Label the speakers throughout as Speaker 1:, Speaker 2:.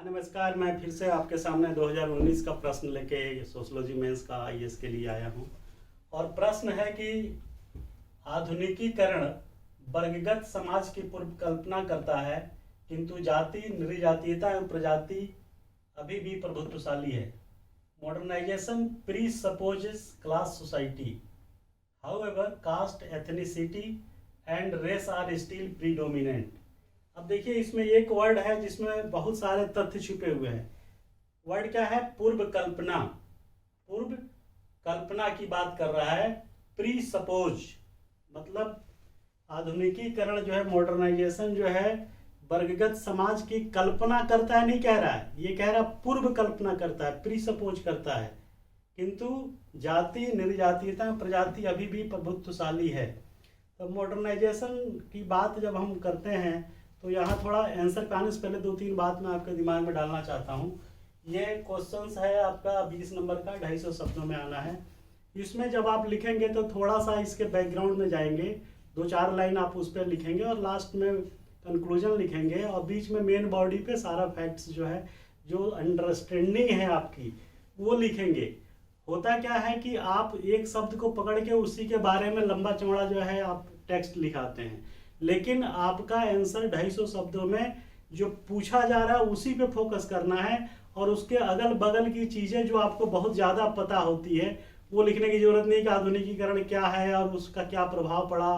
Speaker 1: हाँ नमस्कार, मैं फिर से आपके सामने 2019 का प्रश्न लेके सोशोलॉजी मेंस का आईएएस के लिए आया हूँ। और प्रश्न है कि आधुनिकीकरण वर्गगत समाज की पूर्व कल्पना करता है, किंतु जाति, नृजातीयता एवं प्रजाति अभी भी प्रभुत्वशाली है। Modernisation presupposes class society, however caste, ethnicity and race are still predominant. अब देखिए, इसमें एक वर्ड है जिसमें बहुत सारे तथ्य छुपे हुए हैं। वर्ड क्या है? पूर्व कल्पना। पूर्व कल्पना की बात कर रहा है। प्री सपोज मतलब आधुनिकीकरण जो है, मॉडर्नाइजेशन जो है, वर्गगत समाज की कल्पना करता है, नहीं कह रहा है, ये कह रहा पूर्व कल्पना करता है, प्री सपोज करता है, किंतु जाति, निर्जातीयता, प्रजाति अभी भी प्रभुत्वशाली है। तो मॉडर्नाइजेशन की बात जब हम करते हैं तो यहाँ थोड़ा आंसर पे आने से पहले 2-3 बात मैं आपके दिमाग में डालना चाहता हूँ। ये क्वेश्चंस है आपका 20 नंबर का, 250 शब्दों में आना है। इसमें जब आप लिखेंगे तो थोड़ा सा इसके बैकग्राउंड में जाएंगे, 2-4 लाइन आप उस पर लिखेंगे और लास्ट में कंक्लूजन लिखेंगे और बीच में मेन बॉडी पे सारा फैक्ट्स जो है, जो अंडरस्टैंडिंग है आपकी, वो लिखेंगे। होता क्या है कि आप एक शब्द को पकड़ के उसी के बारे में लंबा चौड़ा जो है आप टेक्स्ट लिखाते हैं, लेकिन आपका आंसर 250 शब्दों में जो पूछा जा रहा है उसी पे फोकस करना है और उसके अगल बगल की चीज़ें जो आपको बहुत ज़्यादा पता होती है वो लिखने की जरूरत नहीं कि आधुनिकीकरण क्या है और उसका क्या प्रभाव पड़ा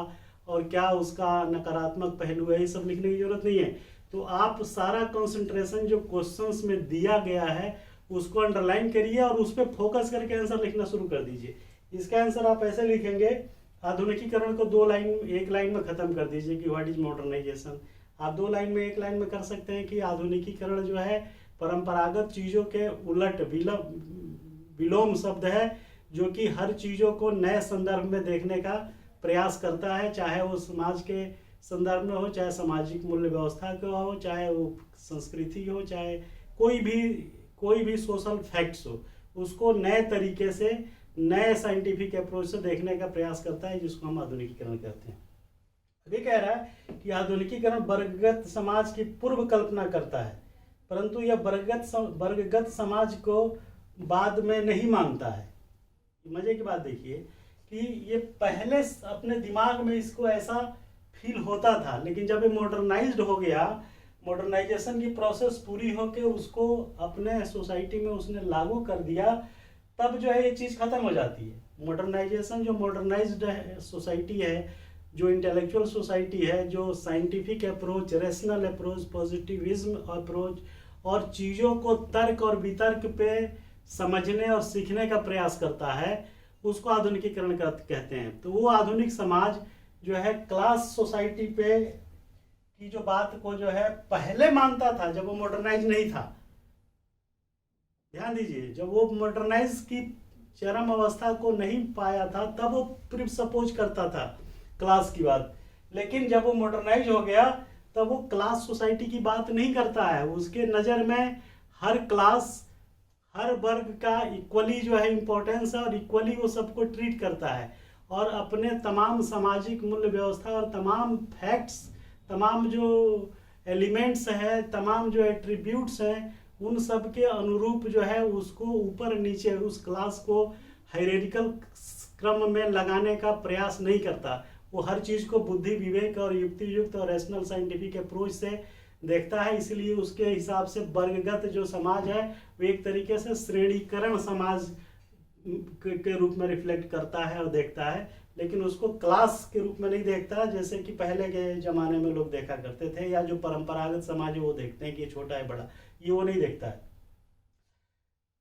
Speaker 1: और क्या उसका नकारात्मक पहलू है, ये सब लिखने की जरूरत नहीं है। तो आप सारा कंसंट्रेशन जो क्वेश्चंस में दिया गया है उसको अंडरलाइन करिए और उस पर फोकस करके आंसर लिखना शुरू कर दीजिए। इसका आंसर आप ऐसे लिखेंगे, आधुनिकीकरण को 2 लाइन, 1 लाइन में खत्म कर दीजिए कि व्हाट इज मॉडर्नाइजेशन। आप 2 लाइन में, 1 लाइन में कर सकते हैं कि आधुनिकीकरण जो है परंपरागत चीज़ों के उलट विलोम शब्द है, जो कि हर चीज़ों को नए संदर्भ में देखने का प्रयास करता है, चाहे वो समाज के संदर्भ में हो, चाहे सामाजिक मूल्य व्यवस्था का हो, चाहे वो संस्कृति हो, चाहे कोई भी सोशल फैक्ट्स हो, उसको नए तरीके से, नए साइंटिफिक अप्रोच से देखने का प्रयास करता है, जिसको हम आधुनिकीकरण कहते हैं। अभी कह रहा है कि आधुनिकीकरण वर्गगत समाज की पूर्व कल्पना करता है, परंतु यह वर्गगत समाज को बाद में नहीं मानता है। मजे की बात देखिए कि ये पहले अपने दिमाग में इसको ऐसा फील होता था, लेकिन जब ये मॉडर्नाइज्ड हो गया, मॉडर्नाइजेशन की प्रोसेस पूरी होकर उसको अपने सोसाइटी में उसने लागू कर दिया, तब जो है ये चीज़ खत्म हो जाती है। मॉडर्नाइजेशन जो मॉडर्नाइज्ड सोसाइटी है, जो इंटेलेक्चुअल सोसाइटी है, जो scientific approach, rational approach, positivism approach और चीज़ों को तर्क और वितर्क पे समझने और सीखने का प्रयास करता है, उसको आधुनिकीकरण कहते हैं। तो वो आधुनिक समाज जो है क्लास सोसाइटी पे की जो बात को जो है पहले मानता था, जब वो मॉडर्नाइज नहीं था। ध्यान दीजिए, जब वो मॉडर्नाइज की चरम अवस्था को नहीं पाया था तब वो प्रीसपोज करता था क्लास की बात, लेकिन जब वो मॉडर्नाइज हो गया तब वो क्लास सोसाइटी की बात नहीं करता है। उसके नज़र में हर क्लास, हर वर्ग का इक्वली जो है इम्पोर्टेंस है और इक्वली वो सबको ट्रीट करता है और अपने तमाम सामाजिक मूल्य व्यवस्था और तमाम फैक्ट्स, तमाम जो एलिमेंट्स हैं, तमाम जो एट्रीब्यूट्स हैं, उन सब के अनुरूप जो है उसको ऊपर नीचे उस क्लास को हायरार्किकल क्रम में लगाने का प्रयास नहीं करता। वो हर चीज़ को बुद्धि, विवेक और युक्ति युक्त और रैशनल साइंटिफिक अप्रोच से देखता है। इसलिए उसके हिसाब से वर्गगत जो समाज है वो एक तरीके से श्रेणीकरण समाज के रूप में रिफ्लेक्ट करता है और देखता है, लेकिन उसको क्लास के रूप में नहीं देखता, जैसे कि पहले के ज़माने में लोग देखा करते थे, या जो परंपरागत समाज है वो देखते हैं कि ये छोटा है बड़ा, ये वो नहीं देखता है।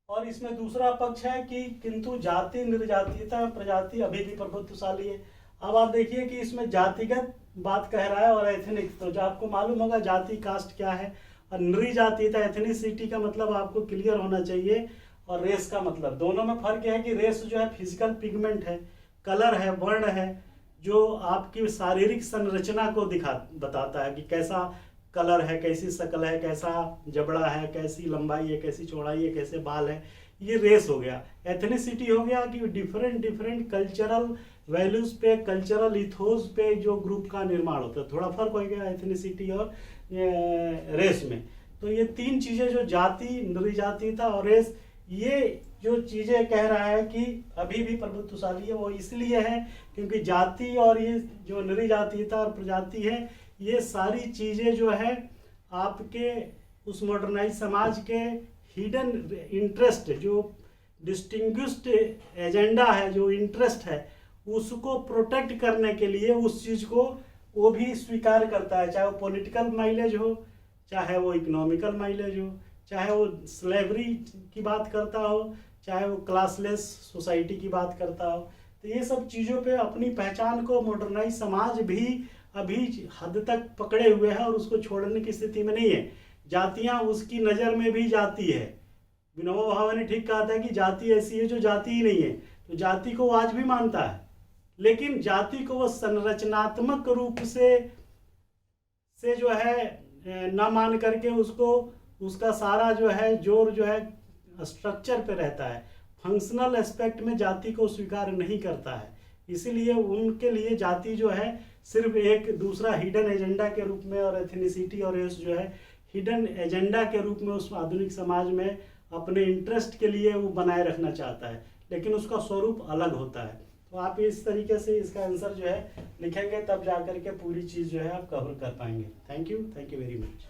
Speaker 1: और इसमें दूसरा पक्ष है कि किंतु जाति, निर्जातीयता, प्रजाति अभी भी प्रभुत्वशाली है। अब आप देखिए कि इसमें जातिगत बात कह रहा है और एथनिक, तो जो आपको मालूम होगा जाति, कास्ट क्या है, और निर्जातीयता, एथनिसिटी का मतलब आपको क्लियर होना चाहिए, और रेस का मतलब, दोनों में फर्क है कि रेस जो है फिजिकल पिगमेंट है, कलर है, वर्ण है, जो आपकी शारीरिक संरचना को बताता है कि कैसा कलर है, कैसी शक्ल है, कैसा जबड़ा है, कैसी लंबाई है, कैसी चौड़ाई है, कैसे बाल है, ये रेस हो गया। एथनिसिटी हो गया कि डिफरेंट कल्चरल वैल्यूज पे, कल्चरल इथोस पे जो ग्रुप का निर्माण होता है। थोड़ा फर्क हो गया एथनिसिटी और रेस में। तो ये तीन चीजें जो जाति, नृजातीयता और रेस, ये जो चीजें कह रहा है कि अभी भी प्रभुत्वशाली है, वो इसलिए है क्योंकि जाति और ये जो नृजातीयता और प्रजाति है, ये सारी चीजें जो है आपके उस मॉडर्नाइज समाज के हिडन इंटरेस्ट, जो डिस्टिंग्विश्ड एजेंडा है, जो इंटरेस्ट है, उसको प्रोटेक्ट करने के लिए उस चीज को वो भी स्वीकार करता है, चाहे वो पॉलिटिकल माइलेज हो, चाहे वो इकोनॉमिकल माइलेज हो, चाहे वो स्लेवरी की बात करता हो, चाहे वो क्लासलेस सोसाइटी की बात करता हो। तो ये सब चीज़ों पे अपनी पहचान को मॉडर्नाइज समाज भी अभी हद तक पकड़े हुए है और उसको छोड़ने की स्थिति में नहीं है। जातियां उसकी नज़र में भी जाती है। विनोबा भावे ने ठीक कहा था कि जाति ऐसी है जो जाति ही नहीं है, तो जाति को वो आज भी मानता है, लेकिन जाति को वो संरचनात्मक रूप से जो है ना मान करके उसको, उसका सारा जो है जोर जो है स्ट्रक्चर पे रहता है, फंक्शनल एस्पेक्ट में जाति को स्वीकार नहीं करता है। इसीलिए उनके लिए जाति जो है सिर्फ एक दूसरा हिडन एजेंडा के रूप में, और एथनिसिटी और रेस जो है हिडन एजेंडा के रूप में उस आधुनिक समाज में अपने इंटरेस्ट के लिए वो बनाए रखना चाहता है, लेकिन उसका स्वरूप अलग होता है। तो आप इस तरीके से इसका आंसर जो है लिखेंगे, तब जाकर के पूरी चीज़ जो है आप कवर कर पाएंगे। Thank you very much.